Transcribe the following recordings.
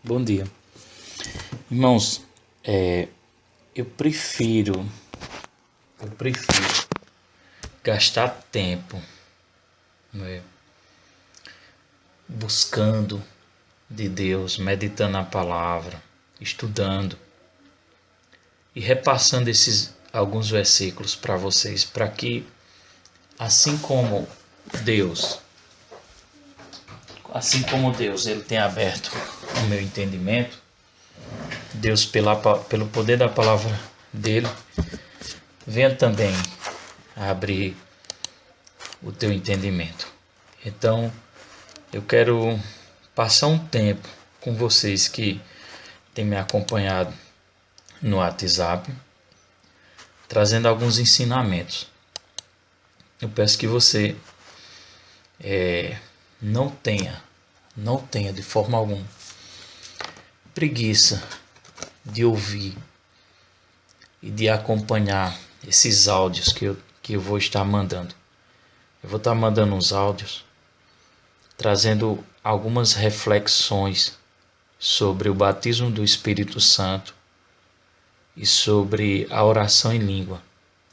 Bom dia. Irmãos, eu prefiro gastar tempo, né, buscando de Deus, meditando na palavra, estudando e repassando esses alguns versículos para vocês, para que assim como Deus ele tem aberto o meu entendimento, Deus pelo poder da palavra dele venha também abrir o teu entendimento. Então eu quero passar um tempo com vocês que têm me acompanhado no WhatsApp, trazendo alguns ensinamentos. Eu peço que você não tenha de forma alguma preguiça de ouvir e de acompanhar esses áudios que eu vou estar mandando. Eu vou estar mandando uns áudios trazendo algumas reflexões sobre o batismo do Espírito Santo e sobre a oração em língua,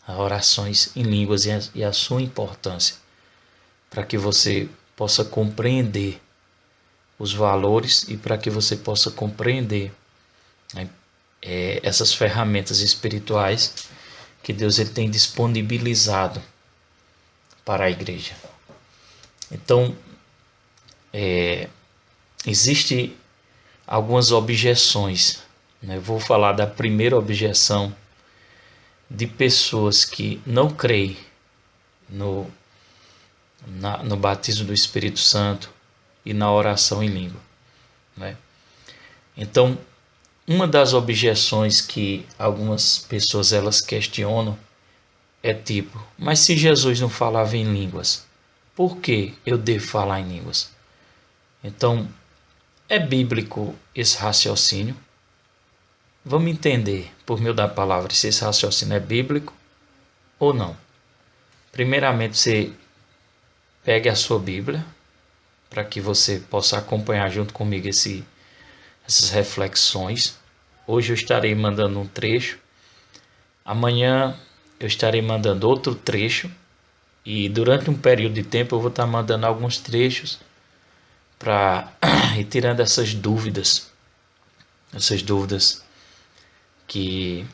as orações em línguas e a sua importância, para que você possa compreender os valores e para que você possa compreender essas ferramentas espirituais que Deus ele tem disponibilizado para a igreja. Então, existe algumas objeções, né? Eu vou falar da primeira objeção de pessoas que não creem no batismo do Espírito Santo e na oração em língua, né? Então, uma das objeções que algumas pessoas elas questionam é tipo, mas se Jesus não falava em línguas, por que eu devo falar em línguas? Então, é bíblico esse raciocínio? Vamos entender, por meio da palavra, se esse raciocínio é bíblico ou não. Primeiramente, você pegue a sua Bíblia, para que você possa acompanhar junto comigo essas reflexões. Hoje eu estarei mandando um trecho, amanhã eu estarei mandando outro trecho, e durante um período de tempo eu vou estar mandando alguns trechos para ir tirando essas dúvidas que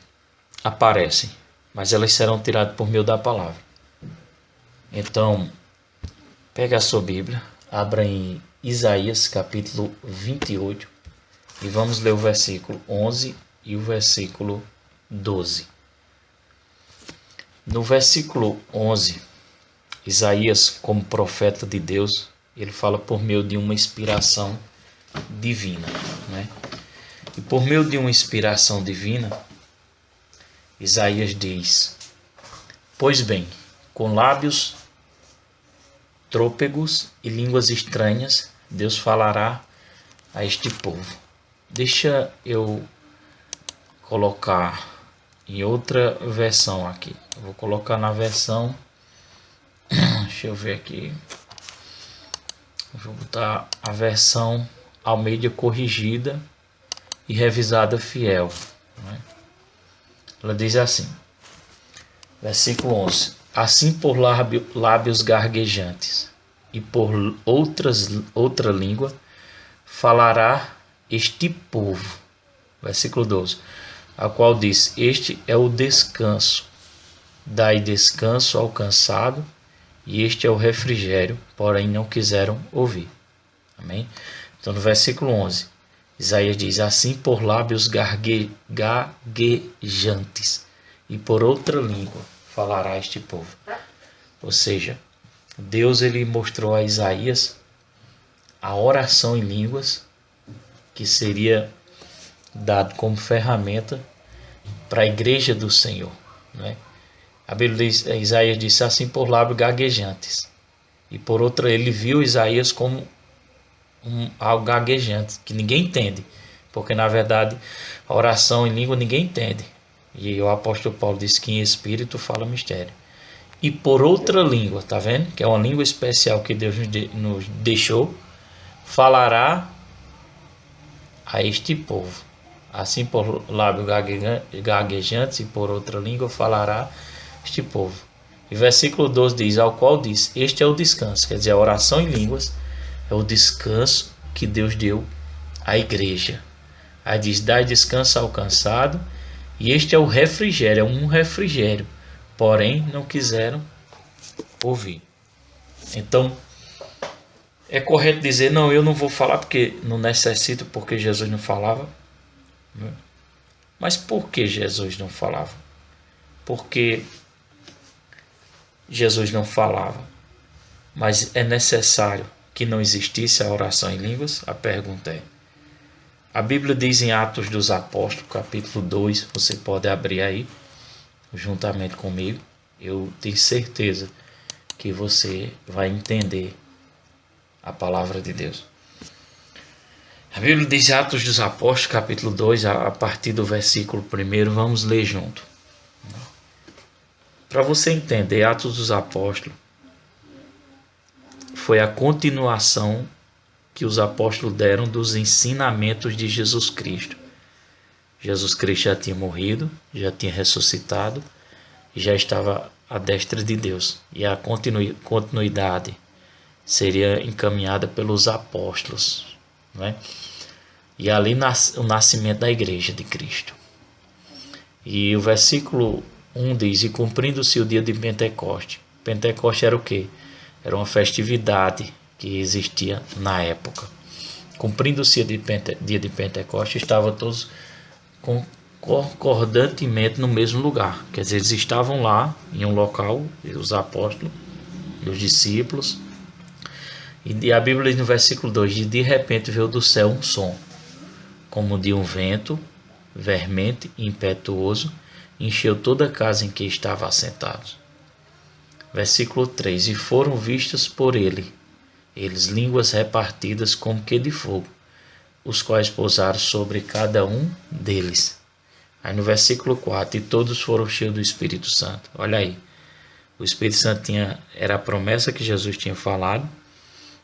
aparecem, mas elas serão tiradas por meio da palavra. Então, pega a sua Bíblia, abra em Isaías capítulo 28 e vamos ler o versículo 11 e o versículo 12. No versículo 11, Isaías, como profeta de Deus, ele fala por meio de uma inspiração divina, né? E por meio de uma inspiração divina, Isaías diz: pois bem, com lábios trôpegos e línguas estranhas, Deus falará a este povo. Deixa eu colocar em outra versão aqui. Eu vou colocar na versão... Deixa eu ver aqui. Eu vou botar a versão Almeida corrigida e revisada fiel, né? Ela diz assim, versículo 11: assim por lábios gaguejantes e por outra língua falará este povo. Versículo 12, a qual diz: este é o descanso, dai descanso ao cansado, e este é o refrigério, porém não quiseram ouvir. Amém? Então no versículo 11, Isaías diz: assim por lábios gaguejantes e por outra língua falará este povo. Ou seja, Deus ele mostrou a Isaías a oração em línguas que seria dado como ferramenta para a igreja do Senhor, né? A Bíblia diz, Isaías disse assim por lábios gaguejantes, e por outra ele viu Isaías como algo gaguejante, que ninguém entende, porque na verdade a oração em língua ninguém entende, e o apóstolo Paulo disse que em espírito fala mistério. E por outra língua, tá vendo? Que é uma língua especial que Deus nos deixou, falará a este povo. Assim por lábio gaguejantes e por outra língua falará este povo. E versículo 12 diz, ao qual diz, este é o descanso, quer dizer, a oração em línguas é o descanso que Deus deu à igreja. Aí diz, dai descanso ao cansado, e este é o refrigério, é um refrigério, porém não quiseram ouvir. Então, é correto dizer, não, eu não vou falar porque não necessito, porque Jesus não falava. Mas por que Jesus não falava? Porque Jesus não falava, mas é necessário que não existisse a oração em línguas? A pergunta é. A Bíblia diz em Atos dos Apóstolos, capítulo 2, você pode abrir aí, juntamente comigo. Eu tenho certeza que você vai entender a palavra de Deus. A Bíblia diz em Atos dos Apóstolos, capítulo 2, a partir do versículo 1, vamos ler junto. Para você entender, Atos dos Apóstolos foi a continuação que os apóstolos deram dos ensinamentos de Jesus Cristo. Jesus Cristo já tinha morrido, já tinha ressuscitado, já estava à destra de Deus. E a continuidade seria encaminhada pelos apóstolos, não é? E ali o nascimento da igreja de Cristo. E o versículo 1 diz, e cumprindo-se o dia de Pentecoste. Pentecoste era o quê? Era uma festividade que existia na época. Cumprindo-se o dia de Pentecoste, estavam todos concordantemente no mesmo lugar. Quer dizer, eles estavam lá em um local, os apóstolos e os discípulos. E a Bíblia diz no versículo 2, de repente veio do céu um som, como de um vento, veemente e impetuoso, encheu toda a casa em que estavam assentados. Versículo 3, e foram vistas por eles línguas repartidas como que de fogo, os quais pousaram sobre cada um deles. Aí no versículo 4, e todos foram cheios do Espírito Santo. Olha aí, o Espírito Santo era a promessa que Jesus tinha falado,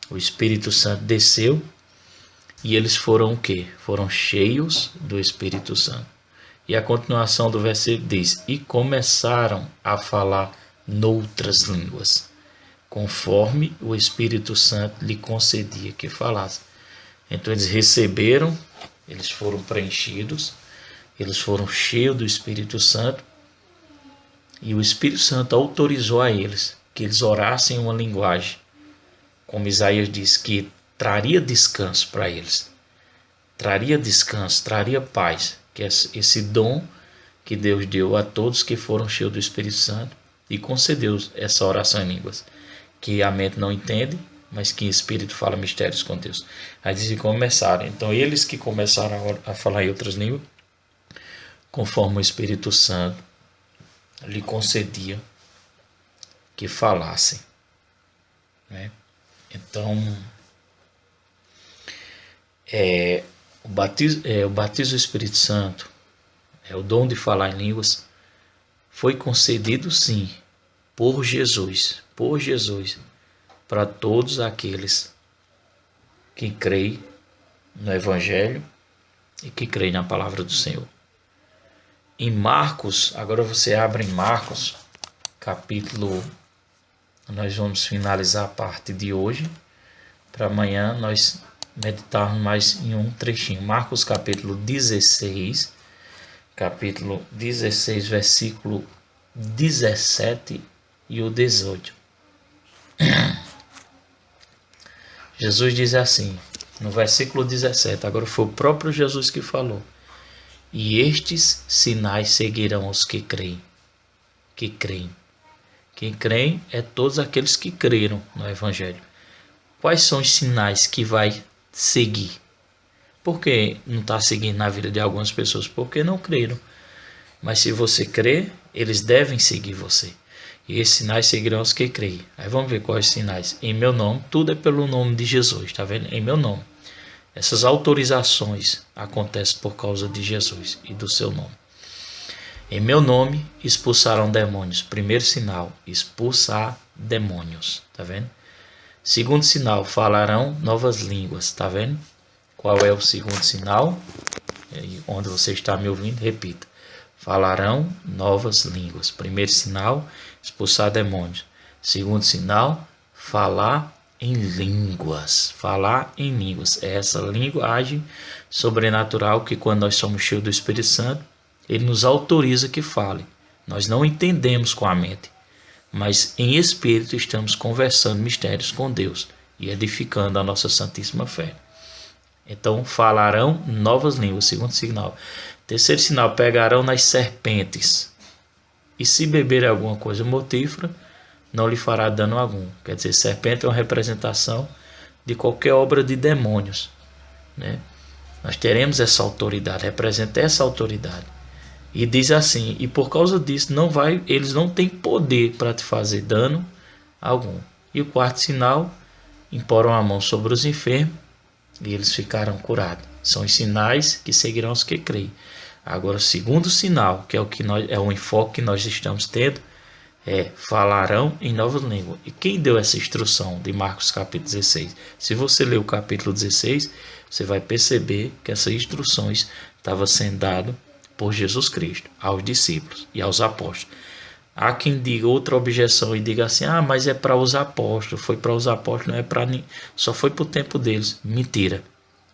o Espírito Santo desceu, e eles foram o quê? Foram cheios do Espírito Santo. E a continuação do versículo diz, e começaram a falar noutras línguas, conforme o Espírito Santo lhe concedia que falasse. Então eles receberam, eles foram preenchidos, eles foram cheios do Espírito Santo, e o Espírito Santo autorizou a eles que eles orassem uma linguagem, como Isaías diz, que traria descanso para eles. Traria descanso, traria paz, que é esse dom que Deus deu a todos que foram cheios do Espírito Santo e concedeu essa oração em línguas, que a mente não entende, mas que o Espírito fala mistérios com Deus. Aí diz que começaram. Então eles que começaram a falar em outras línguas, conforme o Espírito Santo lhe concedia que falassem, né? Então, o batismo do Espírito Santo, o dom de falar em línguas, foi concedido sim por Jesus, para todos aqueles que creem no Evangelho e que creem na palavra do Senhor. Em Marcos, agora você abre em Marcos, capítulo, nós vamos finalizar a parte de hoje, para amanhã nós meditarmos mais em um trechinho. Marcos capítulo 16, versículo 17 e o 18. Jesus diz assim, no versículo 17, agora foi o próprio Jesus que falou, e estes sinais seguirão os que creem. Quem creem é todos aqueles que creram no Evangelho. Quais são os sinais que vai seguir? Por que não está seguindo na vida de algumas pessoas? Porque não creram. Mas se você crer, eles devem seguir você. E esses sinais seguirão os que creem. Aí vamos ver quais sinais. Em meu nome, tudo é pelo nome de Jesus, tá vendo? Em meu nome. Essas autorizações acontecem por causa de Jesus e do seu nome. Em meu nome expulsarão demônios. Primeiro sinal, expulsar demônios, tá vendo? Segundo sinal, falarão novas línguas, tá vendo? Qual é o segundo sinal? Onde você está me ouvindo, repita. Falarão novas línguas. Primeiro sinal, expulsar demônios. Segundo sinal, falar em línguas. Falar em línguas. É essa linguagem sobrenatural que, quando nós somos cheios do Espírito Santo, ele nos autoriza que fale. Nós não entendemos com a mente, mas em espírito estamos conversando mistérios com Deus e edificando a nossa santíssima fé. Então, falarão novas línguas, segundo sinal. Terceiro sinal, pegarão nas serpentes. E se beberem alguma coisa mortífera, não lhe fará dano algum. Quer dizer, serpente é uma representação de qualquer obra de demônios, né? Nós teremos essa autoridade, representa essa autoridade. E diz assim, e por causa disso eles não têm poder para te fazer dano algum. E o quarto sinal, imporam a mão sobre os enfermos e eles ficaram curados. São os sinais que seguirão os que creem. Agora, o segundo sinal, que é o enfoque que nós estamos tendo, falarão em novas línguas. E quem deu essa instrução de Marcos capítulo 16? Se você ler o capítulo 16, você vai perceber que essas instruções estavam sendo dadas por Jesus Cristo aos discípulos e aos apóstolos. Há quem diga outra objeção e diga assim, mas é para os apóstolos, foi para os apóstolos, não é para ninguém, só foi para o tempo deles. Mentira.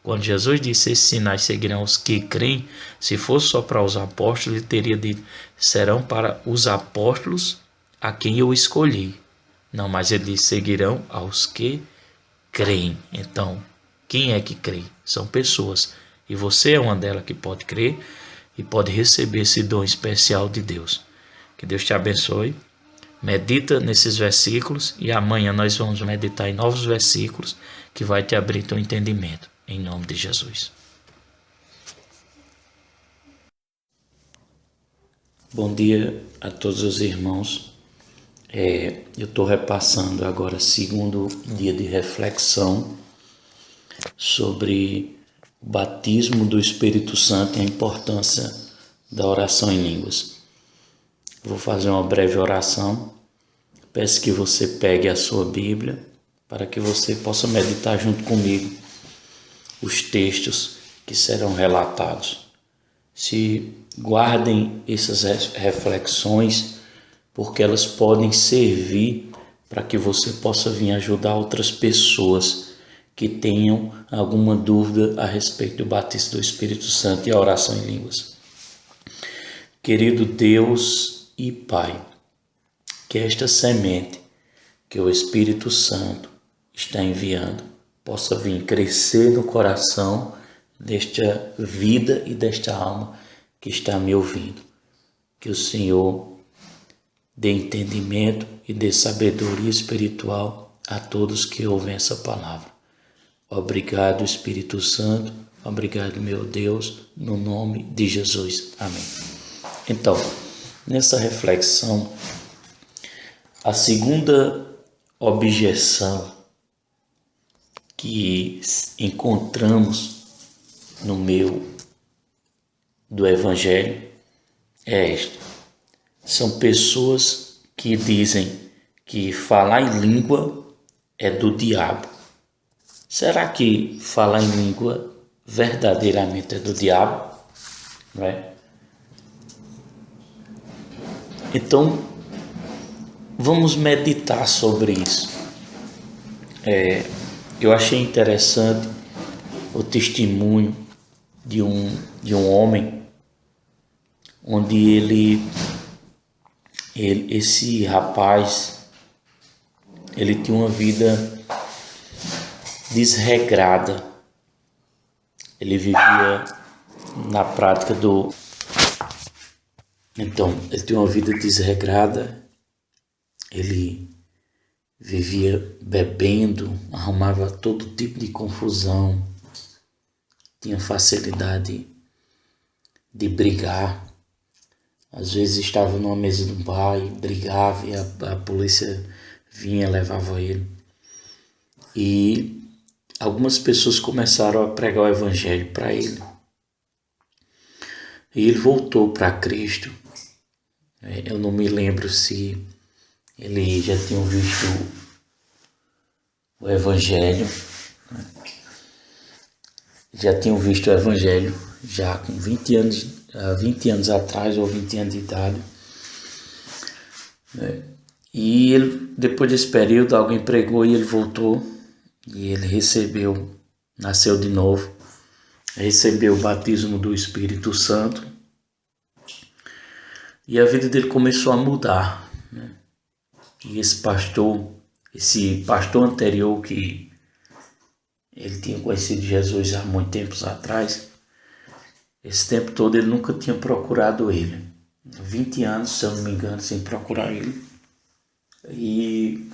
Quando Jesus disse, esses sinais seguirão os que creem, se fosse só para os apóstolos, ele teria dito, serão para os apóstolos a quem eu escolhi. Não, mas ele disse, seguirão aos que creem. Então, quem é que crê? São pessoas. E você é uma delas que pode crer e pode receber esse dom especial de Deus. Que Deus te abençoe. Medita nesses versículos e amanhã nós vamos meditar em novos versículos que vai te abrir teu entendimento. Em nome de Jesus. Bom dia a todos os irmãos. Eu estou repassando agora segundo dia de reflexão sobre o batismo do Espírito Santo e a importância da oração em línguas. Vou fazer uma breve oração. Peço que você pegue a sua Bíblia para que você possa meditar junto comigo os textos que serão relatados. Se guardem essas reflexões, porque elas podem servir para que você possa vir ajudar outras pessoas que tenham alguma dúvida a respeito do batismo do Espírito Santo e a oração em línguas. Querido Deus e Pai, que esta semente que o Espírito Santo está enviando possa vir crescer no coração desta vida e desta alma que está me ouvindo. Que o Senhor dê entendimento e dê sabedoria espiritual a todos que ouvem essa palavra. Obrigado, Espírito Santo. Obrigado, meu Deus, no nome de Jesus. Amém. Então, nessa reflexão, a segunda objeção que encontramos no meio do Evangelho é esta. São pessoas que dizem que falar em língua é do diabo. Será que falar em língua verdadeiramente é do diabo? Não é? Então, vamos meditar sobre isso. Eu achei interessante o testemunho de um homem, onde esse rapaz, ele tinha uma vida desregrada. Ele vivia na prática Então, ele tinha uma vida desregrada. Ele vivia bebendo, arrumava todo tipo de confusão, tinha facilidade de brigar. Às vezes estava numa mesa de um bar e brigava e a polícia vinha e levava ele. E algumas pessoas começaram a pregar o evangelho para ele. E ele voltou para Cristo. Eu não me lembro se ele já tinha visto o evangelho. já tinham visto o Evangelho, já com 20 anos atrás, ou 20 anos de idade. Né? E ele, depois desse período, alguém pregou e ele voltou, e ele nasceu de novo, recebeu o batismo do Espírito Santo, e a vida dele começou a mudar. Né? E esse pastor anterior, que ele tinha conhecido Jesus há muito tempos atrás, esse tempo todo ele nunca tinha procurado ele. 20 anos, se eu não me engano, sem procurar ele. E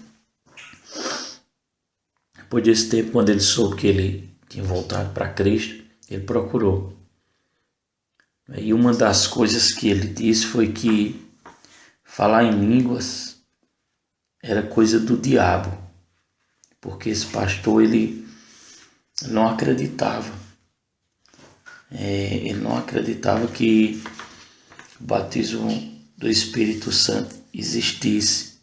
depois desse tempo, quando ele soube que ele tinha voltado para Cristo, ele procurou. E uma das coisas que ele disse foi que falar em línguas era coisa do diabo, porque esse pastor ele não acreditava. Ele não acreditava que o batismo do Espírito Santo existisse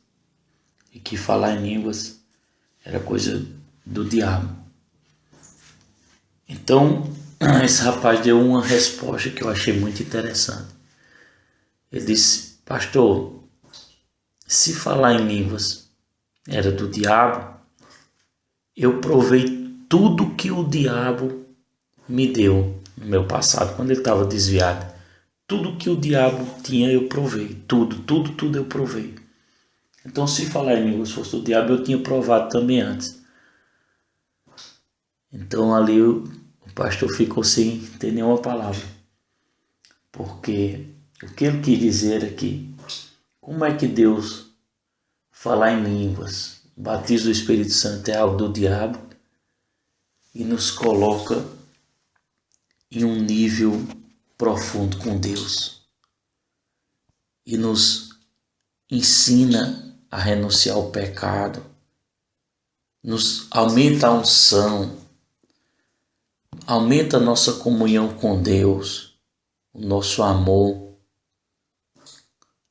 e que falar em línguas era coisa do diabo. Então, esse rapaz deu uma resposta que eu achei muito interessante. Ele disse: pastor, se falar em línguas era do diabo, eu provei tudo que o diabo me deu no meu passado, quando ele estava desviado. Tudo que o diabo tinha eu provei, tudo eu provei. Então, se falar em línguas fosse do diabo, eu tinha provado também antes. Então ali o pastor ficou sem ter nenhuma palavra, porque o que ele quis dizer aqui, como é que Deus falar em línguas, o batismo do Espírito Santo é algo do diabo e nos coloca em um nível profundo com Deus e nos ensina a renunciar ao pecado, nos aumenta a unção, aumenta a nossa comunhão com Deus, o nosso amor,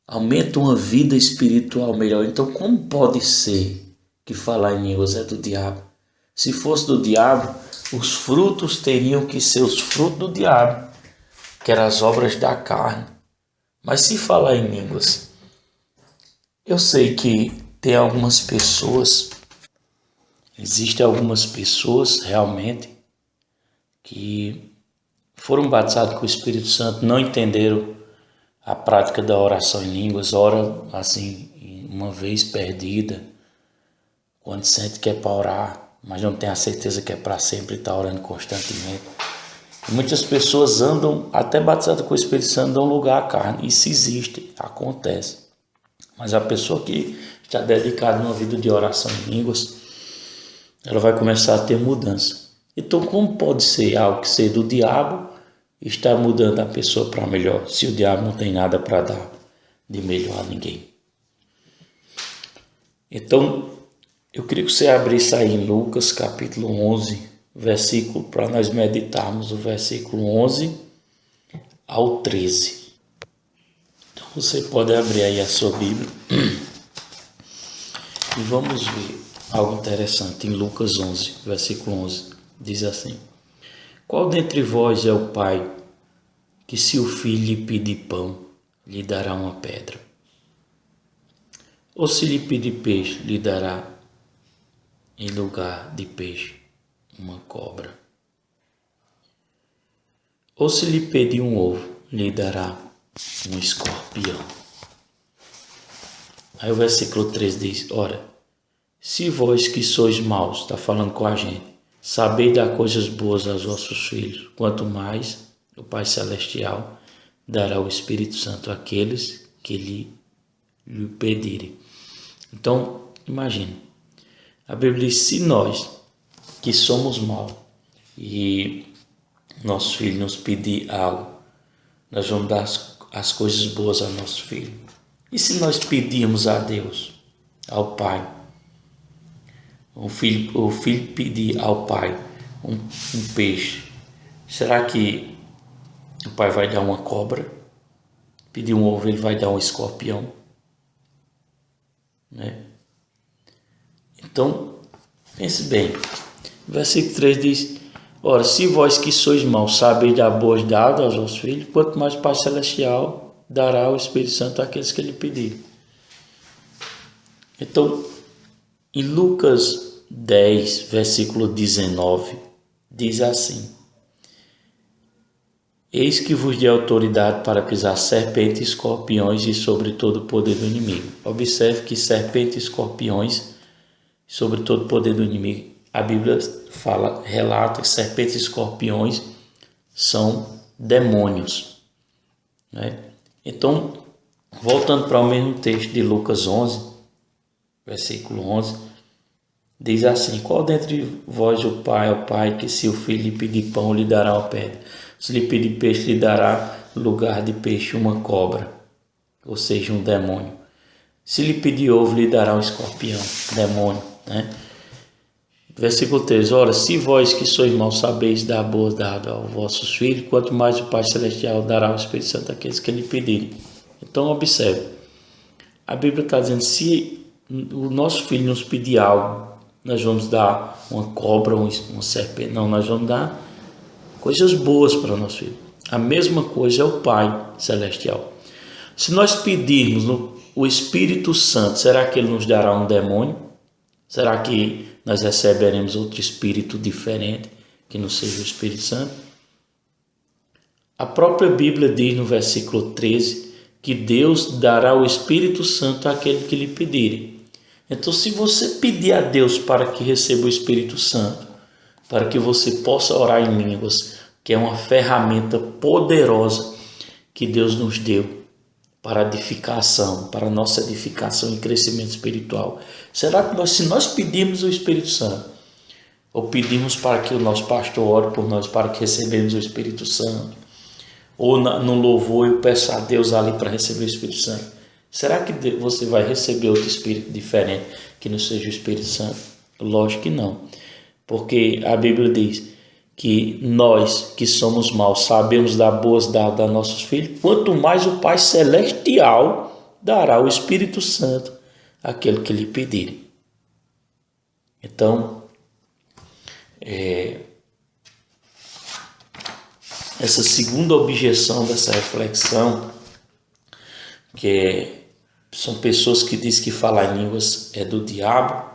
aumenta uma vida espiritual melhor. Então, como pode ser que falar em línguas é do diabo? Se fosse do diabo, os frutos teriam que ser os frutos do diabo, que eram as obras da carne. Mas se falar em línguas, eu sei que tem algumas pessoas, existem algumas pessoas realmente que foram batizados com o Espírito Santo, não entenderam a prática da oração em línguas, ora assim, uma vez perdida, quando sente que é para orar, mas não tem a certeza que é para sempre, está orando constantemente. E muitas pessoas andam, até batizadas com o Espírito Santo, dão lugar à carne. Isso existe, acontece. Mas a pessoa que está dedicada a uma vida de oração em línguas, ela vai começar a ter mudança. Então, como pode ser algo que seja do diabo e está mudando a pessoa para melhor, se o diabo não tem nada para dar de melhor a ninguém? Então, eu queria que você abrisse aí em Lucas capítulo 11, versículo, para nós meditarmos o versículo 11 ao 13. Então, você pode abrir aí a sua Bíblia e vamos ver algo interessante em Lucas 11, versículo 11. Diz assim: qual dentre vós é o pai que, se o filho lhe pedir pão, lhe dará uma pedra? Ou se lhe pedir peixe, lhe dará em lugar de peixe uma cobra? Ou se lhe pedir um ovo, lhe dará um escorpião? Aí o versículo 3 diz: ora, se vós que sois maus, está falando com a gente, sabeis dar coisas boas aos vossos filhos, quanto mais o Pai Celestial dará o Espírito Santo àqueles que lhe pedirem. Então, imagine, a Bíblia diz: se nós que somos maus e nosso filho nos pedir algo, nós vamos dar as coisas boas ao nosso filho. E se nós pedirmos a Deus, ao Pai, o filho pedir ao pai um peixe, será que o pai vai dar uma cobra? Pedir um ovo, ele vai dar um escorpião? Né? Então, pense bem. O versículo 3 diz: Ora, se vós que sois maus sabeis dar boas dadas aos vossos filhos, quanto mais o Pai Celestial dará o Espírito Santo àqueles que lhe pedirem. Então, em Lucas 10, versículo 19, diz assim: Eis que vos dei autoridade para pisar serpentes, escorpiões e sobre todo o poder do inimigo. Observe que serpentes, escorpiões, sobre todo o poder do inimigo, a Bíblia relata que serpentes e escorpiões são demônios, né? Então, voltando para o mesmo texto de Lucas 11, versículo 11, diz assim: Qual dentre vós o pai que se o filho lhe pedir pão, lhe dará uma pedra? Se lhe pedir peixe, lhe dará lugar de peixe uma cobra, ou seja, um demônio. Se lhe pedir ovo, lhe dará um escorpião, demônio, né? Versículo 3, ora, se vós que sois maus sabeis dar boas dadas aos vossos filhos, quanto mais o Pai Celestial dará o Espírito Santo àqueles que lhe pedirem. Então, observe, a Bíblia está dizendo, se o nosso filho nos pedir algo, nós vamos dar uma cobra, uma serpente, não, nós vamos dar coisas boas para o nosso filho. A mesma coisa é o Pai Celestial. Se nós pedirmos o Espírito Santo, será que ele nos dará um demônio? Será que nós receberemos outro espírito diferente que não seja o Espírito Santo? A própria Bíblia diz no versículo 13 que Deus dará o Espírito Santo àquele que lhe pedirem. Então, se você pedir a Deus para que receba o Espírito Santo, para que você possa orar em línguas, que é uma ferramenta poderosa que Deus nos deu para edificação, para nossa edificação e crescimento espiritual. Será que se nós pedirmos o Espírito Santo, ou pedimos para que o nosso pastor ore por nós, para que recebemos o Espírito Santo, ou no louvor eu peço a Deus ali para receber o Espírito Santo, será que você vai receber outro Espírito diferente que não seja o Espírito Santo? Lógico que não, porque a Bíblia diz que nós que somos maus sabemos dar boas dadas a nossos filhos, quanto mais o Pai Celestial dará o Espírito Santo àquele que lhe pedirem. Então, essa segunda objeção dessa reflexão, são pessoas que dizem que falar em línguas é do diabo,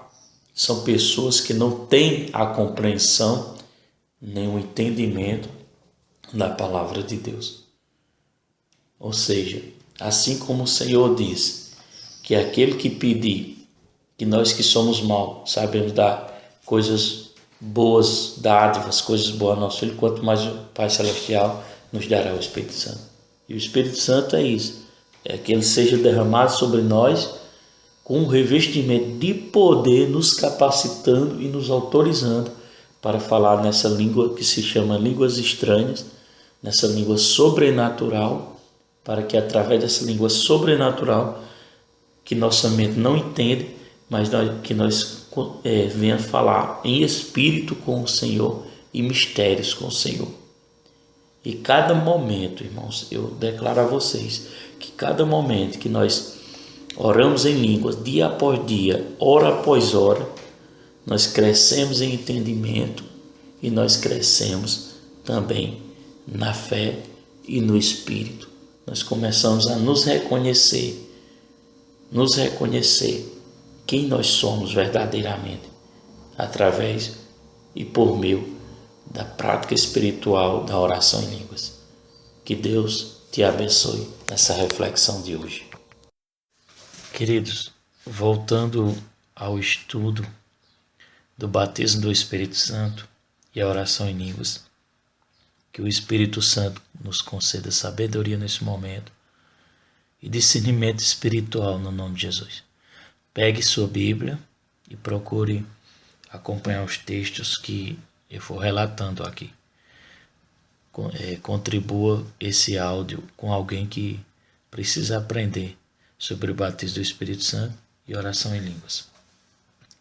são pessoas que não têm a compreensão nem o entendimento da palavra de Deus. Ou seja, assim como o Senhor diz que aquele que pedir, que nós que somos maus sabemos dar coisas boas, dádivas, coisas boas ao nosso filho, quanto mais o Pai Celestial nos dará o Espírito Santo. E o Espírito Santo é isso, é que ele seja derramado sobre nós com um revestimento de poder, nos capacitando e nos autorizando para falar nessa língua que se chama línguas estranhas, nessa língua sobrenatural, para que através dessa língua sobrenatural, que nossa mente não entende, mas que nós venha falar em espírito com o Senhor e mistérios com o Senhor. E cada momento, irmãos, eu declaro a vocês que cada momento que nós oramos em línguas, dia após dia, hora após hora, nós crescemos em entendimento e nós crescemos também na fé e no Espírito. Nós começamos a nos reconhecer quem nós somos verdadeiramente, através e por meio da prática espiritual da oração em línguas. Que Deus te abençoe nessa reflexão de hoje. Queridos, voltando ao estudo do batismo do Espírito Santo e a oração em línguas, que o Espírito Santo nos conceda sabedoria nesse momento e discernimento espiritual no nome de Jesus. Pegue sua Bíblia e procure acompanhar os textos que eu for relatando aqui. Contribua esse áudio com alguém que precisa aprender sobre o batismo do Espírito Santo e oração em línguas.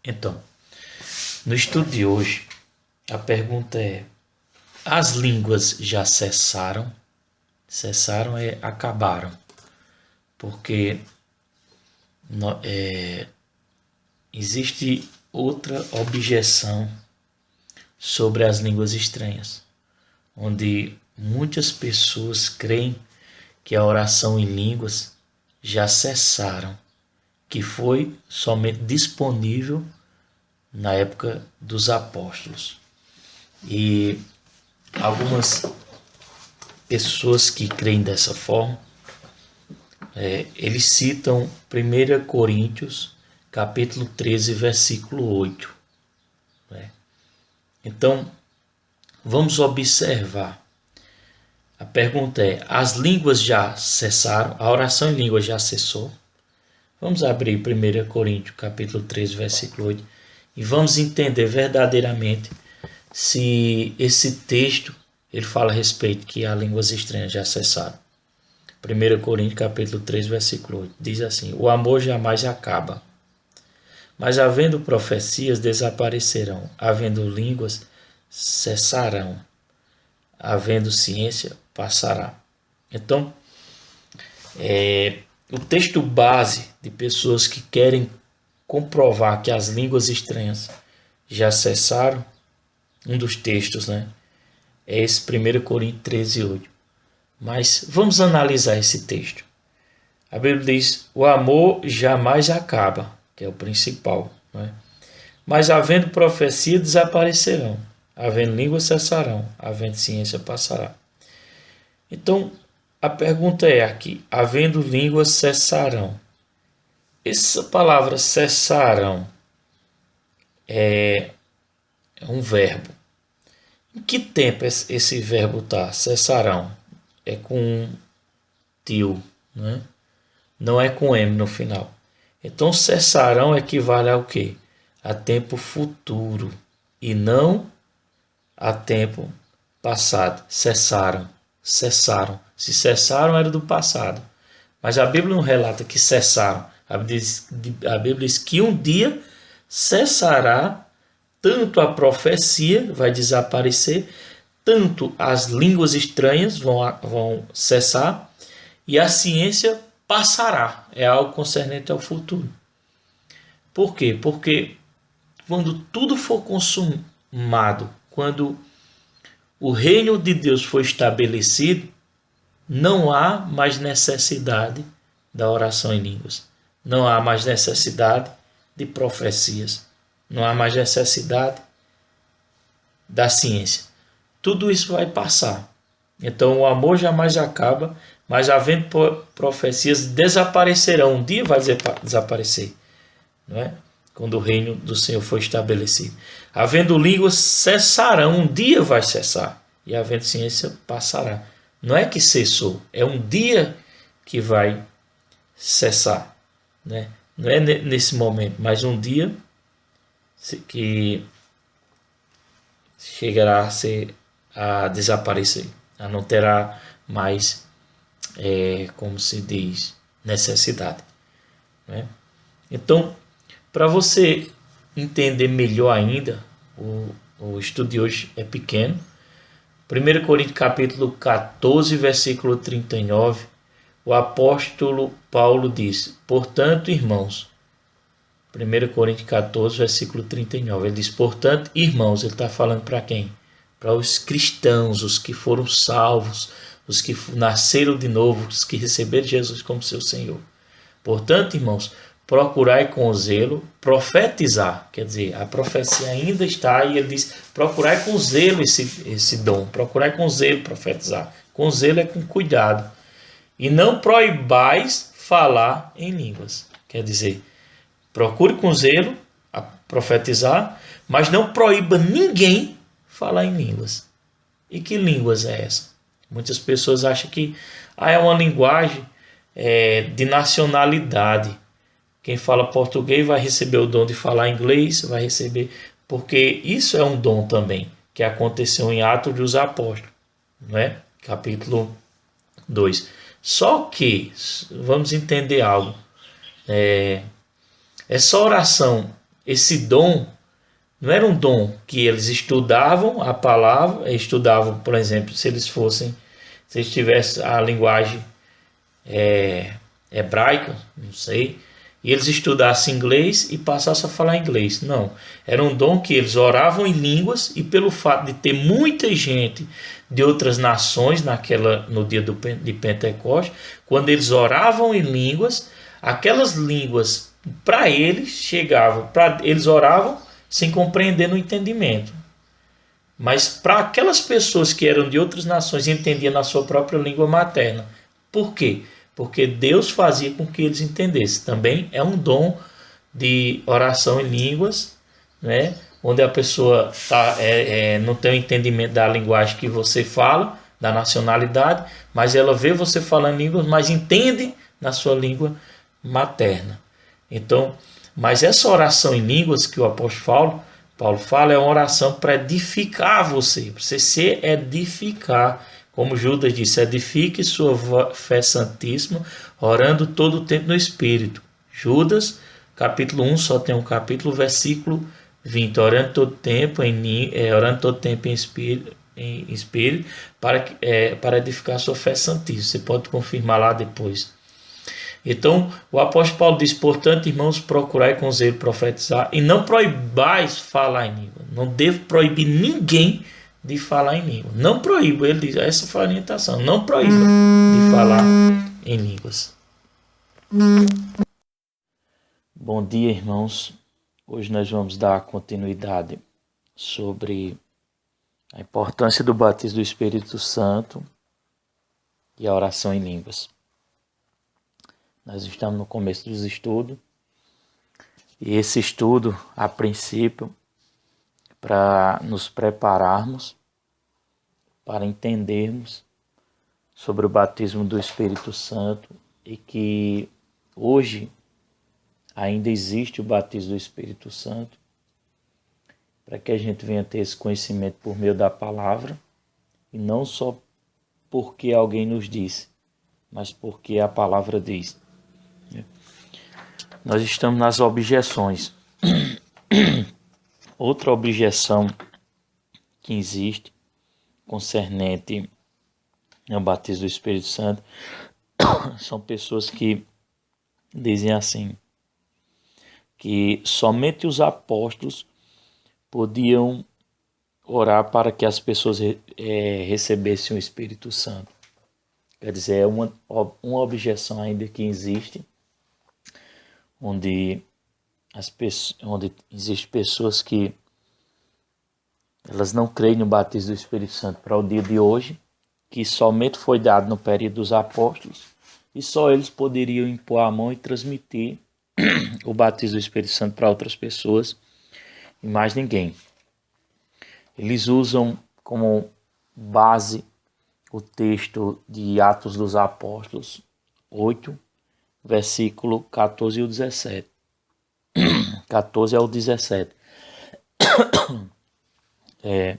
Então, no estudo de hoje, a pergunta é: as línguas já cessaram? Cessaram acabaram. Porque existe outra objeção sobre as línguas estranhas, onde muitas pessoas creem que a oração em línguas já cessaram, que foi somente disponível na época dos apóstolos. E algumas pessoas que creem dessa forma, eles citam 1 Coríntios, capítulo 13, versículo 8. Então, vamos observar. A pergunta é, as línguas já cessaram? A oração em língua já cessou? Vamos abrir 1 Coríntios, capítulo 13, versículo 8, e vamos entender verdadeiramente se esse texto ele fala a respeito que as línguas estranhas já cessaram. 1 Coríntios, capítulo 13, versículo 8, diz assim: o amor jamais acaba, mas havendo profecias desaparecerão, havendo línguas cessarão, havendo ciência passará. Então, o texto base de pessoas que querem comprovar que as línguas estranhas já cessaram, um dos textos, é esse 1 Coríntios 13, 8. Mas vamos analisar esse texto. A Bíblia diz, o amor jamais acaba, que é o principal. Mas havendo profecia desaparecerão, havendo língua cessarão, havendo ciência passará. Então, a pergunta é aqui, havendo línguas cessarão. Essa palavra cessarão é um verbo. Em que tempo esse verbo está? Cessarão. É com til, não é com M no final. Então, cessarão equivale ao quê? A tempo futuro e não a tempo passado. Cessaram. Se cessaram era do passado. Mas a Bíblia não relata que cessaram. A Bíblia diz que um dia cessará tanto a profecia, vai desaparecer, tanto as línguas estranhas vão cessar e a ciência passará. É algo concernente ao futuro. Por quê? Porque quando tudo for consumado, quando o reino de Deus for estabelecido, não há mais necessidade da oração em línguas. Não há mais necessidade de profecias. Não há mais necessidade da ciência. Tudo isso vai passar. Então o amor jamais acaba, mas havendo profecias desaparecerão. Um dia vai desaparecer, quando o reino do Senhor for estabelecido. Havendo línguas cessarão, um dia vai cessar. E havendo ciência passará. Não é que cessou, é um dia que vai cessar. Não é nesse momento, mas um dia que chegará a desaparecer. Não terá mais, como se diz, necessidade. Então, para você entender melhor ainda, o estudo de hoje é pequeno. 1 Coríntios capítulo 14, versículo 39, o apóstolo Paulo diz, portanto, irmãos, 1 Coríntios 14, versículo 39, ele diz, portanto, irmãos, ele está falando para quem? Para os cristãos, os que foram salvos, os que nasceram de novo, os que receberam Jesus como seu Senhor. Portanto, irmãos, procurai com zelo profetizar, quer dizer, a profecia ainda está e ele diz, procurai com zelo esse dom, procurai com zelo profetizar. Com zelo é com cuidado. E não proibais falar em línguas, quer dizer, procure com zelo a profetizar, mas não proíba ninguém falar em línguas. E que línguas é essa? Muitas pessoas acham que é uma linguagem de nacionalidade. Quem fala português vai receber o dom de falar inglês, vai receber, porque isso é um dom também, que aconteceu em Atos dos Apóstolos, capítulo 2. Só que, vamos entender algo, essa oração, esse dom, não era um dom que eles estudavam a palavra, estudavam, por exemplo, se eles tivessem a linguagem hebraica, não sei, e eles estudassem inglês e passassem a falar inglês. Não, era um dom que eles oravam em línguas, e pelo fato de ter muita gente de outras nações no dia de Pentecostes, quando eles oravam em línguas, aquelas línguas para eles chegavam, eles oravam sem compreender no entendimento. Mas para aquelas pessoas que eram de outras nações, entendiam na sua própria língua materna. Por quê? Porque Deus fazia com que eles entendessem. Também é um dom de oração em línguas, né? Onde a pessoa não tem o entendimento da linguagem que você fala, da nacionalidade, mas ela vê você falando línguas, mas entende na sua língua materna. Então, mas essa oração em línguas que o apóstolo Paulo fala, é uma oração para edificar você se edificar. Como Judas disse, edifique sua fé santíssima, orando todo o tempo no Espírito. Judas, capítulo 1, só tem um capítulo, versículo 20. Orando todo tempo em Espírito para edificar sua fé santíssima. Você pode confirmar lá depois. Então, o apóstolo Paulo diz, portanto, irmãos, procurai com zelo profetizar e não proibais falar em língua. Não devo proibir ninguém de falar em língua. Não proíba, ele diz, essa foi a orientação, não proíba de falar em línguas. Bom dia, irmãos. Hoje nós vamos dar continuidade sobre a importância do batismo do Espírito Santo e a oração em línguas. Nós estamos no começo dos estudos, e esse estudo, a princípio, para nos prepararmos, para entendermos sobre o batismo do Espírito Santo, e que hoje ainda existe o batismo do Espírito Santo, para que a gente venha ter esse conhecimento por meio da palavra, e não só porque alguém nos disse, mas porque a palavra diz. Nós estamos nas objeções. Outra objeção que existe concernente ao batismo do Espírito Santo são pessoas que dizem assim, que somente os apóstolos podiam orar para que as pessoas recebessem o Espírito Santo. Quer dizer, é uma objeção ainda que existe, onde existem pessoas que elas não creem no batismo do Espírito Santo para o dia de hoje, que somente foi dado no período dos apóstolos, e só eles poderiam impor a mão e transmitir o batismo do Espírito Santo para outras pessoas, e mais ninguém. Eles usam como base o texto de Atos dos Apóstolos 8, versículo 14 e 17. 14 ao 17. Eu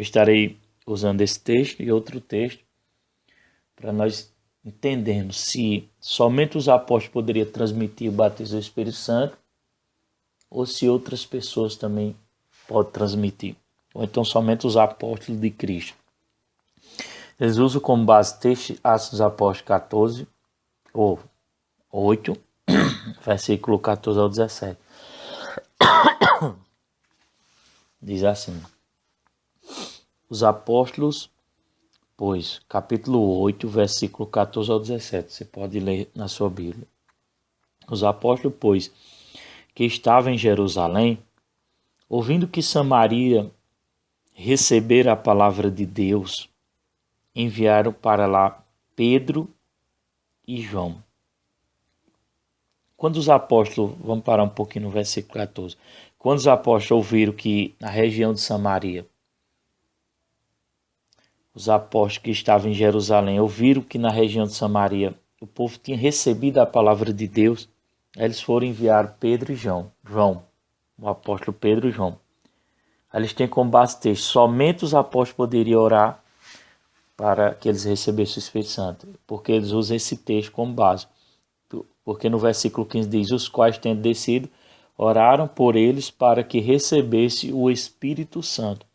estarei usando esse texto e outro texto para nós entendermos se somente os apóstolos poderiam transmitir o batismo do Espírito Santo ou se outras pessoas também podem transmitir. Ou então somente os apóstolos de Cristo. Eles usam como base texto Atos dos Apóstolos 14 ou 8, versículo 14 ao 17. Diz assim: os apóstolos, pois, capítulo 8, versículo 14 ao 17, você pode ler na sua Bíblia. Os apóstolos, pois, que estavam em Jerusalém, ouvindo que Samaria recebera a palavra de Deus, enviaram para lá Pedro e João. Quando os apóstolos, vamos parar um pouquinho no versículo 14, quando os apóstolos ouviram que na região de Samaria, os apóstolos que estavam em Jerusalém ouviram que na região de Samaria o povo tinha recebido a palavra de Deus, eles foram enviar Pedro e João, o apóstolo Pedro e João. Eles têm como base texto, somente os apóstolos poderiam orar para que eles recebessem o Espírito Santo, porque eles usam esse texto como base. Porque no versículo 15 diz, os quais tendo descido, oraram por eles para que recebesse o Espírito Santo,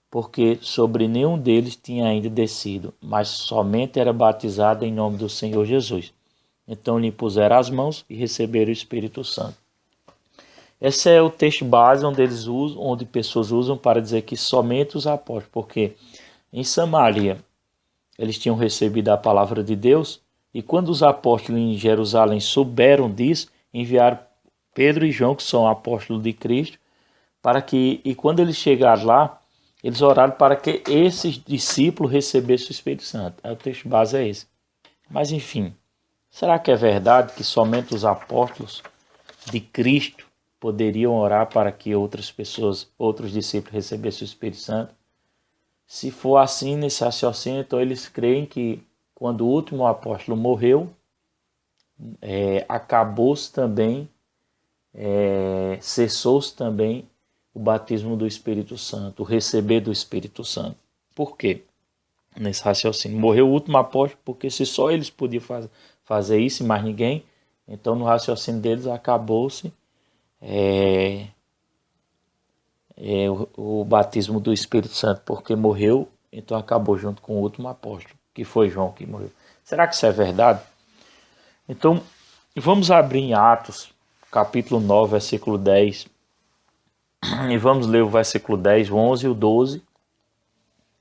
porque sobre nenhum deles tinha ainda descido, mas somente era batizado em nome do Senhor Jesus. Então lhe impuseram as mãos e receberam o Espírito Santo. Esse é o texto base onde pessoas usam para dizer que somente os apóstolos, porque em Samaria eles tinham recebido a palavra de Deus, e quando os apóstolos em Jerusalém souberam disso, enviaram Pedro e João, que são apóstolos de Cristo, e quando eles chegaram lá, eles oraram para que esses discípulos recebessem o Espírito Santo. O texto base é esse. Mas enfim, será que é verdade que somente os apóstolos de Cristo poderiam orar para que outras pessoas, outros discípulos recebessem o Espírito Santo? Se for assim, nesse raciocínio, então eles creem que quando o último apóstolo morreu, acabou-se também, cessou-se também o batismo do Espírito Santo, o receber do Espírito Santo. Por quê? Nesse raciocínio, morreu o último apóstolo, porque se só eles podiam fazer isso e mais ninguém, então no raciocínio deles acabou-se o batismo do Espírito Santo, porque morreu, então acabou junto com o último apóstolo, que foi João que morreu. Será que isso é verdade? Então, vamos abrir em Atos, capítulo 9, versículo 10, e vamos ler o versículo 10, o 11, o 12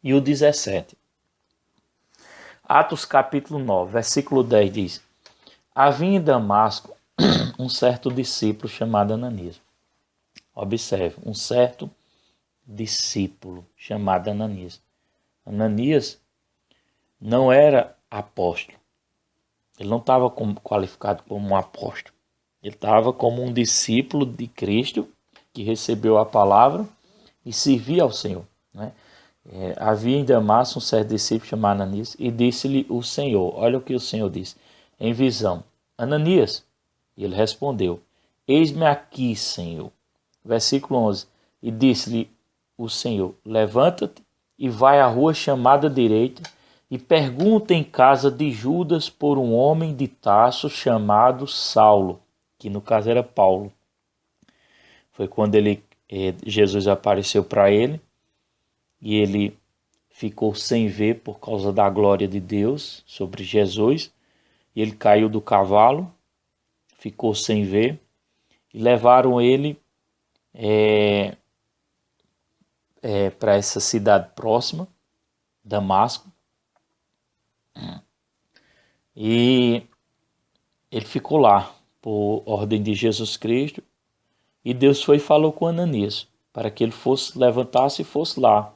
e o 17. Atos, capítulo 9, versículo 10 diz: havia em Damasco um certo discípulo chamado Ananias. Observe, um certo discípulo chamado Ananias. Ananias não era apóstolo. Ele não estava qualificado como um apóstolo. Ele estava como um discípulo de Cristo que recebeu a palavra e servia ao Senhor. Né? Havia em Damasco um certo discípulo chamado Ananias e disse-lhe o Senhor. Olha o que o Senhor disse em visão: Ananias. E ele respondeu: eis-me aqui, Senhor. Versículo 11. E disse-lhe o Senhor: levanta-te e vai à rua chamada direita e pergunta em casa de Judas por um homem de Tarso chamado Saulo, que no caso era Paulo. Foi quando Jesus apareceu para ele e ele ficou sem ver por causa da glória de Deus sobre Jesus. E ele caiu do cavalo, ficou sem ver e levaram ele para essa cidade próxima, Damasco. E ele ficou lá por ordem de Jesus Cristo. E Deus foi e falou com Ananias para que ele levantasse e fosse lá.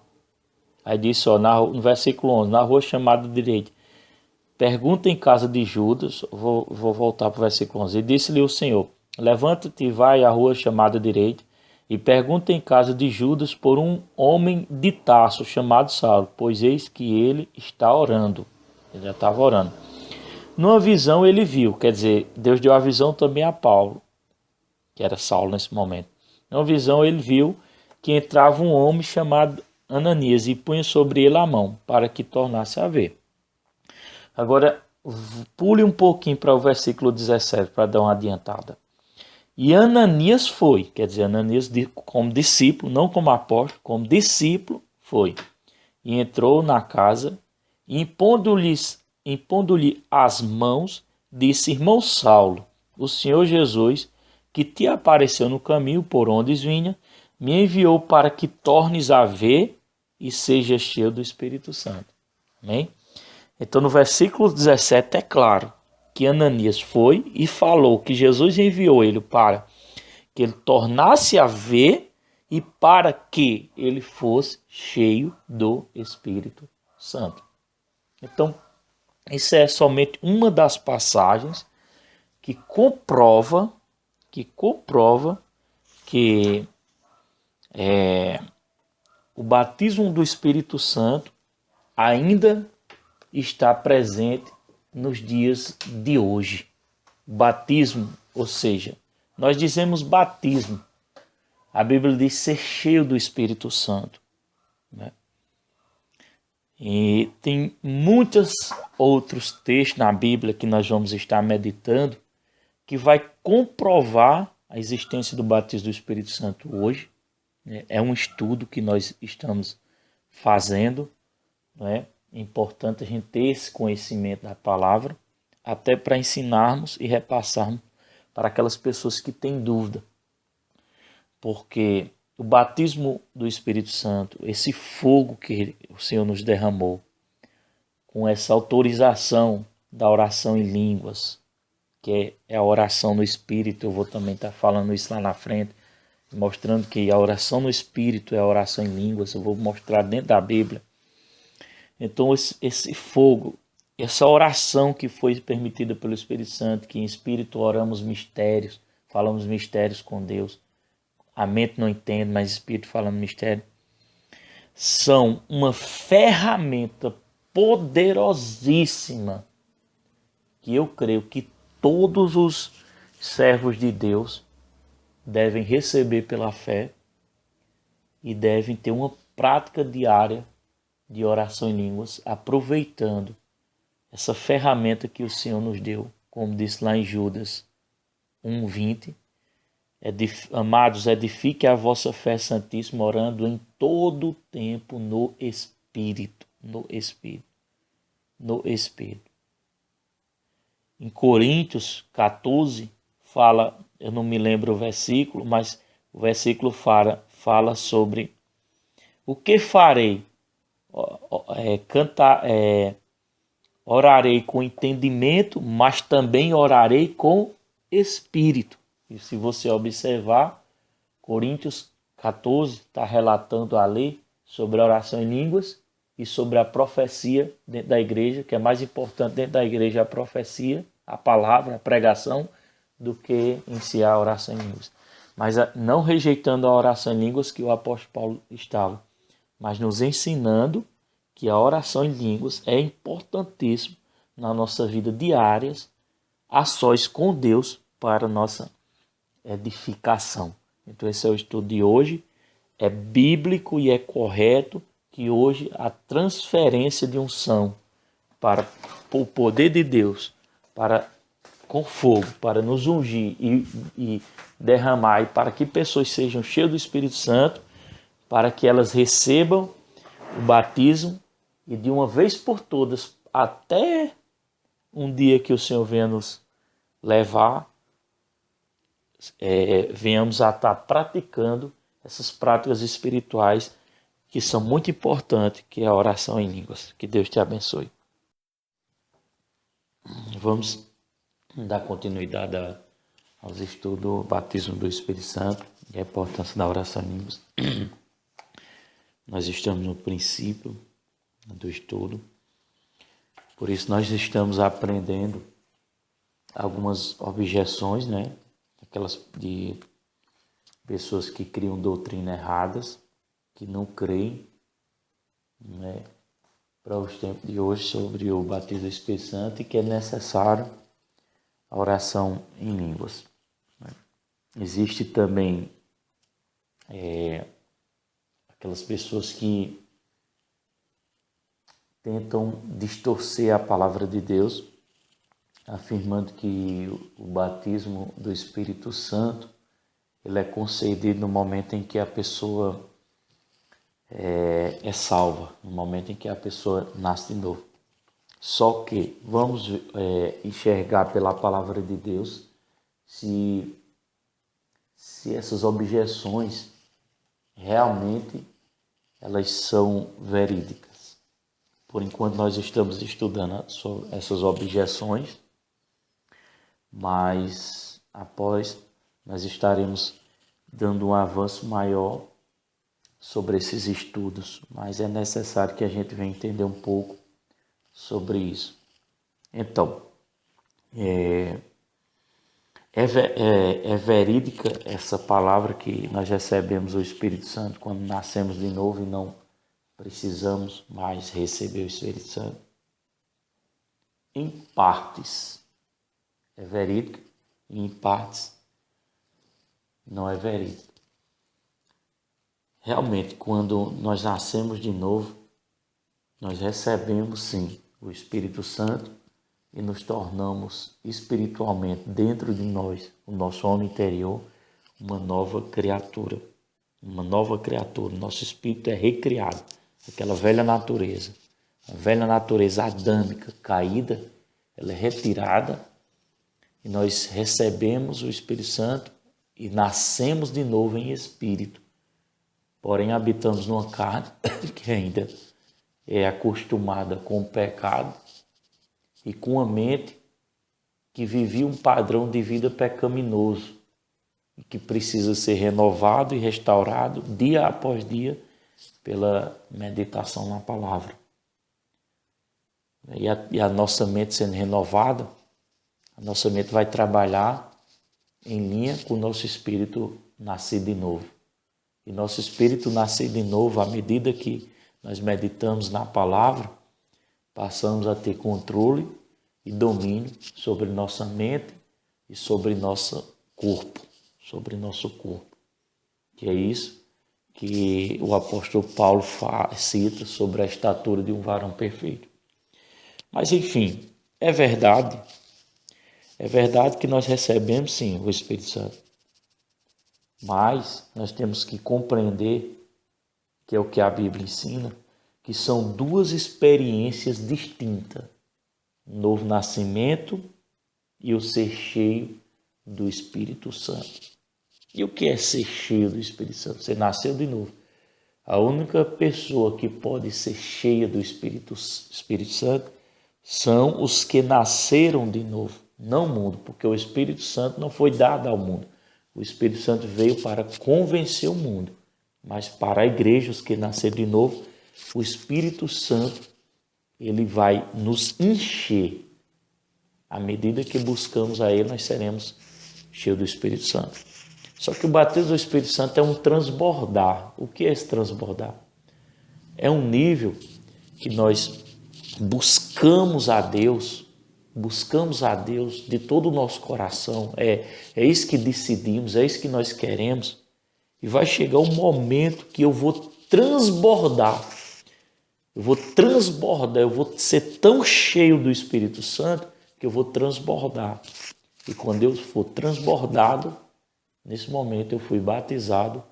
Aí disse, no versículo 11, na rua chamada direita, pergunta em casa de Judas, vou voltar para o versículo 11, e disse-lhe o Senhor: levanta-te e vai à rua chamada direita, e pergunta em casa de Judas por um homem de Tarso chamado Saulo, pois eis que ele está orando. Ele já estava orando. Numa visão ele viu, quer dizer, Deus deu a visão também a Paulo, que era Saulo nesse momento. Numa visão ele viu que entrava um homem chamado Ananias e punha sobre ele a mão, para que tornasse a ver. Agora, pule um pouquinho para o versículo 17, para dar uma adiantada. E Ananias foi, quer dizer, Ananias como discípulo, não como apóstolo, como discípulo foi. E entrou na casa, e impondo-lhe as mãos, disse: irmão Saulo, o Senhor Jesus, que te apareceu no caminho por onde vinha, me enviou para que tornes a ver e seja cheio do Espírito Santo. Amém? Então no versículo 17 é claro que Ananias foi e falou que Jesus enviou ele para que ele tornasse a ver e para que ele fosse cheio do Espírito Santo. Então, isso é somente uma das passagens que comprova que o batismo do Espírito Santo ainda está presente nos dias de hoje. Batismo, ou seja, nós dizemos batismo. A Bíblia diz ser cheio do Espírito Santo. Né? E tem muitos outros textos na Bíblia que nós vamos estar meditando que vai comprovar a existência do batismo do Espírito Santo hoje. É um estudo que nós estamos fazendo. É importante a gente ter esse conhecimento da palavra. até para ensinarmos e repassarmos para aquelas pessoas que têm dúvida. Porque o batismo do Espírito Santo, esse fogo que o Senhor nos derramou, com essa autorização da oração em línguas, que é a oração no Espírito, eu vou também estar falando isso lá na frente, mostrando que a oração no Espírito é a oração em línguas, eu vou mostrar dentro da Bíblia. Então esse fogo, essa oração que foi permitida pelo Espírito Santo, que em Espírito oramos mistérios, falamos mistérios com Deus, a mente não entende, mas Espírito falando mistério, são uma ferramenta poderosíssima que eu creio que todos os servos de Deus devem receber pela fé e devem ter uma prática diária de oração em línguas, aproveitando essa ferramenta que o Senhor nos deu, como disse lá em Judas 1:20, amados, edifique a vossa fé santíssima, orando em todo o tempo no Espírito. Em Coríntios 14, fala, eu não me lembro o versículo, mas o versículo fala sobre o que farei. Orarei com entendimento, mas também orarei com espírito. E se você observar, Coríntios 14 está relatando a lei sobre a oração em línguas e sobre a profecia dentro da igreja, que é mais importante dentro da igreja a profecia, a palavra, a pregação, do que em si a oração em línguas. Mas não rejeitando a oração em línguas que o apóstolo Paulo estava, mas nos ensinando que a oração em línguas é importantíssima na nossa vida diária, a sós com Deus, para nossa edificação. Então esse é o estudo de hoje. É bíblico e é correto que hoje a transferência de unção para o poder de Deus, com fogo, para nos ungir e derramar, e para que pessoas sejam cheias do Espírito Santo, para que elas recebam o batismo e de uma vez por todas, até um dia que o Senhor venha nos levar, venhamos a estar praticando essas práticas espirituais que são muito importantes, que é a oração em línguas. Que Deus te abençoe. Vamos dar continuidade aos estudos do batismo do Espírito Santo e a importância da oração em línguas. Nós estamos no princípio do estudo, por isso nós estamos aprendendo algumas objeções, né? Aquelas de pessoas que criam doutrinas erradas, que não creem, né, para os tempos de hoje sobre o batismo do Espírito Santo e que é necessário a oração em línguas. Existe também aquelas pessoas que tentam distorcer a palavra de Deus, afirmando que o batismo do Espírito Santo ele é concedido no momento em que a pessoa é salva, no momento em que a pessoa nasce de novo. Só que vamos enxergar pela palavra de Deus se essas objeções realmente elas são verídicas. Por enquanto nós estamos estudando sobre essas objeções, mas após nós estaremos dando um avanço maior sobre esses estudos, mas é necessário que a gente venha entender um pouco sobre isso. Então, é verídica essa palavra que nós recebemos o Espírito Santo quando nascemos de novo e não precisamos mais receber o Espírito Santo? Em partes é verídica e em partes não é verídica. Realmente, quando nós nascemos de novo, nós recebemos sim o Espírito Santo e nos tornamos espiritualmente dentro de nós, o nosso homem interior, uma nova criatura. Uma nova criatura. Nosso espírito é recriado. Aquela velha natureza, a velha natureza adâmica, caída, ela é retirada e nós recebemos o Espírito Santo e nascemos de novo em espírito. Porém, habitamos numa carne que ainda é acostumada com o pecado e com a mente que vivia um padrão de vida pecaminoso e que precisa ser renovado e restaurado dia após dia pela meditação na palavra. E a nossa mente sendo renovada, a nossa mente vai trabalhar em linha com o nosso espírito nascido de novo. E nosso espírito nascido de novo, à medida que nós meditamos na palavra, passamos a ter controle e domínio sobre nossa mente e sobre nosso corpo, Que é isso que o apóstolo Paulo cita sobre a estatura de um varão perfeito. Mas enfim, é verdade que nós recebemos sim o Espírito Santo. Mas nós temos que compreender, que é o que a Bíblia ensina, que são duas experiências distintas. O novo nascimento e o ser cheio do Espírito Santo. E o que é ser cheio do Espírito Santo? Você nasceu de novo. A única pessoa que pode ser cheia do Espírito Santo são os que nasceram de novo, não o mundo, porque o Espírito Santo não foi dado ao mundo. O Espírito Santo veio para convencer o mundo, mas para a igreja, os que nasceram de novo, o Espírito Santo, ele vai nos encher. À medida que buscamos a ele, nós seremos cheios do Espírito Santo. Só que o batismo do Espírito Santo é um transbordar. O que é esse transbordar? É um nível que nós buscamos a Deus de todo o nosso coração. É isso que decidimos, é isso que nós queremos. E vai chegar um momento que eu vou transbordar. Eu vou ser tão cheio do Espírito Santo que eu vou transbordar. E quando eu for transbordado, nesse momento eu fui batizado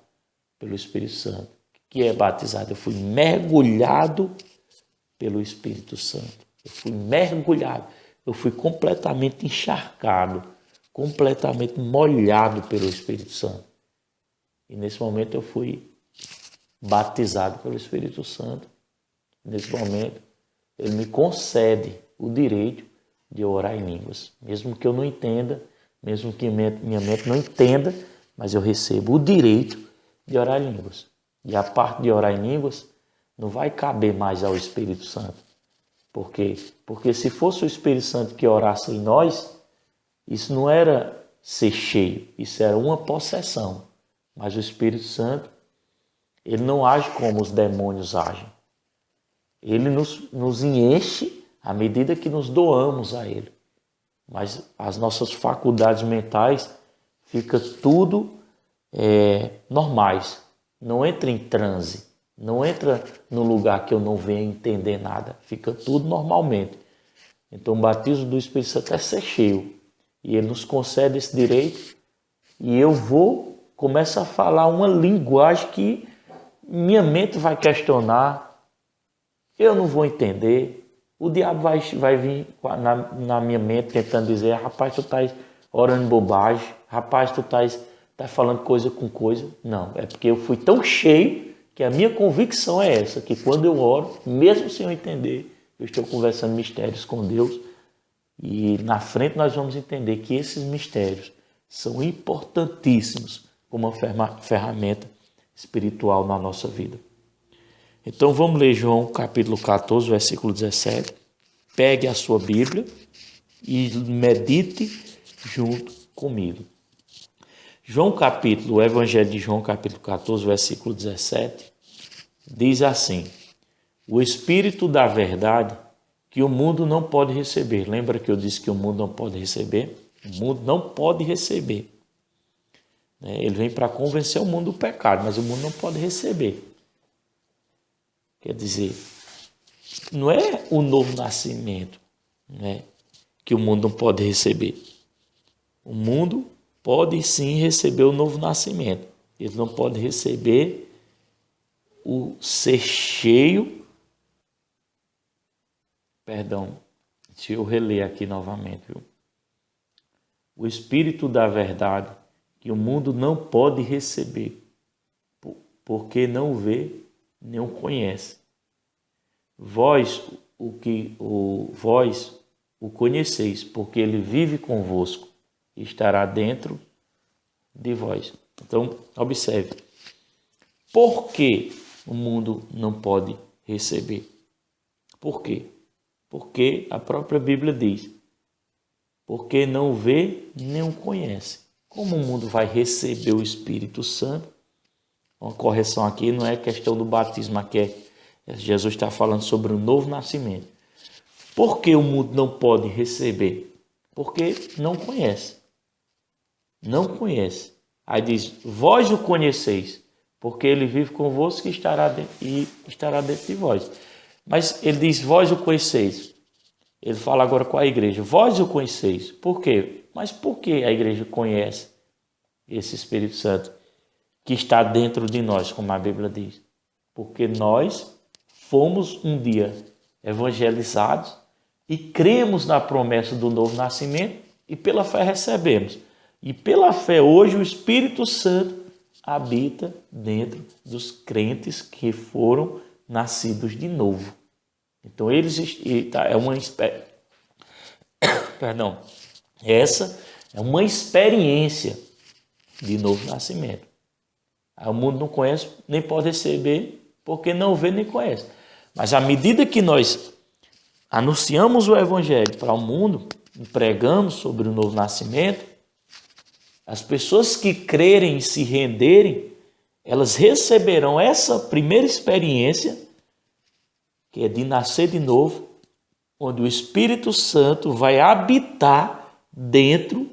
pelo Espírito Santo. O que é batizado? Eu fui mergulhado pelo Espírito Santo. Eu fui mergulhado. Eu fui completamente encharcado, completamente molhado pelo Espírito Santo. E nesse momento eu fui batizado pelo Espírito Santo. Nesse momento ele me concede o direito de orar em línguas. Mesmo que eu não entenda, mesmo que minha mente não entenda, mas eu recebo o direito de orar em línguas. E a parte de orar em línguas não vai caber mais ao Espírito Santo. Por quê? Porque se fosse o Espírito Santo que orasse em nós, isso não era ser cheio, isso era uma possessão. Mas o Espírito Santo, ele não age como os demônios agem. Ele nos enche à medida que nos doamos a ele. Mas as nossas faculdades mentais ficam tudo normais. Não entra em transe. Não entra no lugar que eu não venho entender nada. Fica tudo normalmente. Então o batismo do Espírito Santo é ser cheio. E ele nos concede esse direito. E eu começo a falar uma linguagem que minha mente vai questionar. Eu não vou entender. O diabo vai vir na minha mente tentando dizer: rapaz, tu estás orando bobagem. Rapaz, tu estás falando coisa com coisa. Não, é porque eu fui tão cheio que a minha convicção é essa, que quando eu oro, mesmo sem eu entender, eu estou conversando mistérios com Deus. E na frente nós vamos entender que esses mistérios são importantíssimos como uma ferramenta espiritual na nossa vida. Então vamos ler João capítulo 14, versículo 17. Pegue a sua Bíblia e medite junto comigo. O Evangelho de João capítulo 14, versículo 17, diz assim: o Espírito da verdade que o mundo não pode receber. Lembra que eu disse que o mundo não pode receber? O mundo não pode receber. Ele vem para convencer o mundo do pecado, mas o mundo não pode receber. Quer dizer, não é o novo nascimento, que o mundo não pode receber. O mundo pode sim receber o novo nascimento. Ele não pode receber o ser cheio, Deixa eu reler aqui novamente, viu? O Espírito da verdade, que o mundo não pode receber, porque não vê, nem o conhece. Vós o conheceis, porque ele vive convosco e estará dentro de vós. Então, observe. Por que o mundo não pode receber? Por quê? Porque a própria Bíblia diz, porque não vê nem o conhece. Como o mundo vai receber o Espírito Santo? Uma correção aqui, não é questão do batismo, aqui Jesus está falando sobre o novo nascimento. Por que o mundo não pode receber? Porque não conhece. Não conhece. Aí diz, vós o conheceis, porque ele vive convosco e estará dentro de vós. Mas ele diz, vós o conheceis. Ele fala agora com a igreja, vós o conheceis. Por quê? Mas por que a igreja conhece esse Espírito Santo que está dentro de nós, como a Bíblia diz? Porque nós fomos um dia evangelizados e cremos na promessa do novo nascimento e pela fé recebemos. E pela fé hoje o Espírito Santo habita dentro dos crentes que foram nascidos de novo. Então essa é uma experiência de novo nascimento. O mundo não conhece, nem pode receber, porque não vê nem conhece. Mas à medida que nós anunciamos o Evangelho para o mundo, e pregamos sobre o novo nascimento, as pessoas que crerem e se renderem, elas receberão essa primeira experiência, que é de nascer de novo, onde o Espírito Santo vai habitar dentro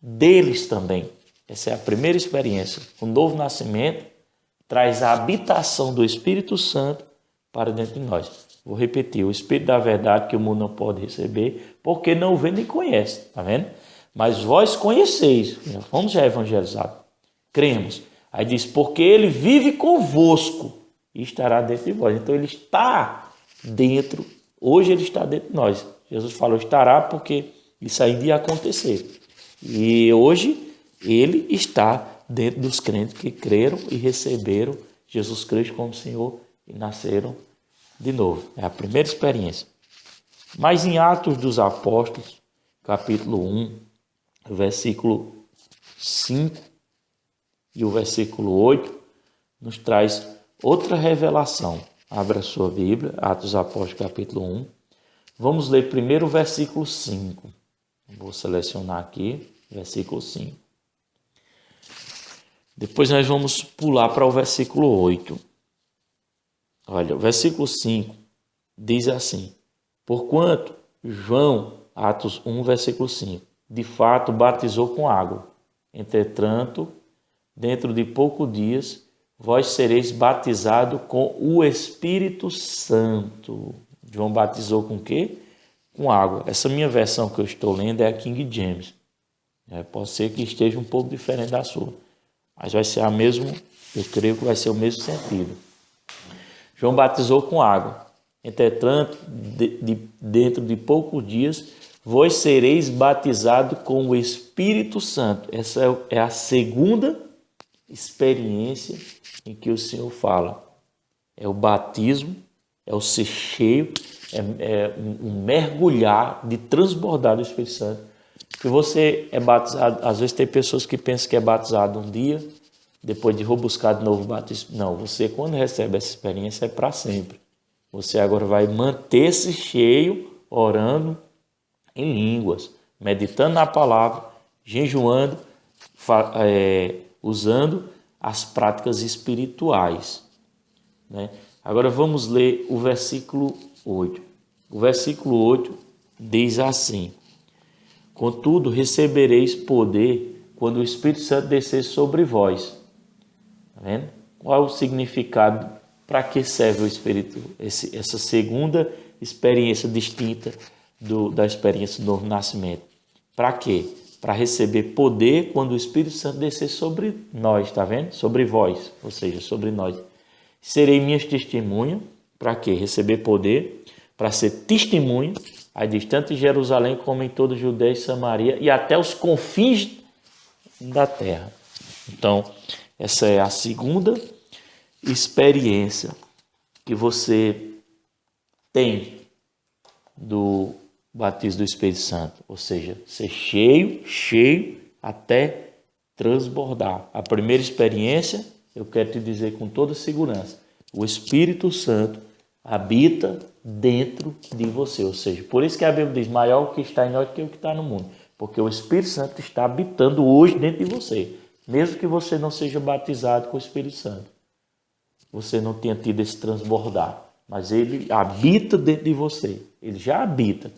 deles também. Essa é a primeira experiência. O novo nascimento traz a habitação do Espírito Santo para dentro de nós. Vou repetir, o Espírito da verdade que o mundo não pode receber, porque não vê nem conhece, tá vendo? Mas vós conheceis, fomos já evangelizados, cremos. Aí diz, porque ele vive convosco e estará dentro de vós. Então ele está dentro, hoje ele está dentro de nós. Jesus falou estará porque isso ainda ia acontecer. E hoje ele está dentro dos crentes que creram e receberam Jesus Cristo como Senhor e nasceram de novo. É a primeira experiência. Mas em Atos dos Apóstolos, capítulo 1, versículo 5 e o versículo 8, nos traz outra revelação. Abra a sua Bíblia, Atos dos Apóstolos, capítulo 1. Vamos ler primeiro o versículo 5. Vou selecionar aqui, versículo 5. Depois nós vamos pular para o versículo 8. Olha, o versículo 5 diz assim: porquanto João, Atos 1, versículo 5, de fato batizou com água. Entretanto, dentro de poucos dias, vós sereis batizados com o Espírito Santo. João batizou com o quê? Com água. Essa minha versão que eu estou lendo é a King James. Pode ser que esteja um pouco diferente da sua, mas vai ser a mesma, eu creio que vai ser o mesmo sentido. João batizou com água. Entretanto, dentro de poucos dias, vós sereis batizados com o Espírito Santo. Essa é a segunda experiência em que o Senhor fala. É o batismo, é o ser cheio, é um mergulhar, de transbordar do Espírito Santo. Que você é batizado, às vezes tem pessoas que pensam que é batizado um dia, depois de buscar de novo o batismo. Não, você quando recebe essa experiência é para sempre. Você agora vai manter-se cheio, orando em línguas, meditando na palavra, jejuando, usando as práticas espirituais. Né? Agora vamos ler o versículo 8. O versículo 8 diz assim: contudo, recebereis poder quando o Espírito Santo descer sobre vós. Tá vendo? Qual é o significado? Para que serve o Espírito? Essa segunda experiência distinta da experiência do novo nascimento. Para quê? Para receber poder quando o Espírito Santo descer sobre nós, tá vendo? Sobre vós, ou seja, sobre nós. Serei minhas testemunhas. Para quê? Receber poder, para ser testemunha Aí diz, tanto em Jerusalém como em toda a Judéia e Samaria e até os confins da terra. Então, essa é a segunda experiência que você tem do batismo do Espírito Santo. Ou seja, ser cheio até transbordar. A primeira experiência, eu quero te dizer com toda segurança, o Espírito Santo habita dentro de você. Ou seja, por isso que a Bíblia diz, maior o que está em nós do que o que está no mundo. Porque o Espírito Santo está habitando hoje dentro de você. Mesmo que você não seja batizado com o Espírito Santo. Você não tenha tido esse transbordar. Mas ele habita dentro de você. Ele já habita.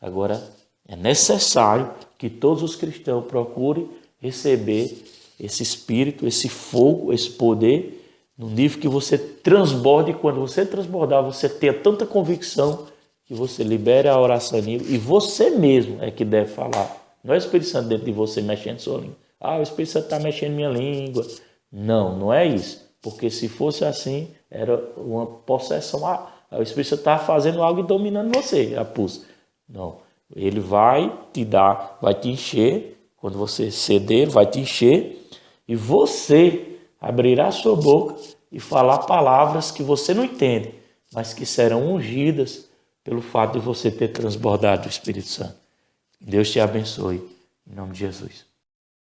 Agora, é necessário que todos os cristãos procurem receber esse Espírito, esse fogo, esse poder, no nível que você transborde. E quando você transbordar, você tenha tanta convicção que você libere a oração livre e você mesmo é que deve falar. Não é o Espírito Santo dentro de você mexendo sua língua. Ah, o Espírito Santo está mexendo minha língua. Não, não é isso. Porque se fosse assim, era uma possessão. O Espírito Santo estava fazendo algo e dominando você, a pulsa. Não, ele vai te dar, vai te encher. Quando você ceder, vai te encher. E você abrirá sua boca e falar palavras que você não entende, mas que serão ungidas pelo fato de você ter transbordado o Espírito Santo. Deus te abençoe. Em nome de Jesus.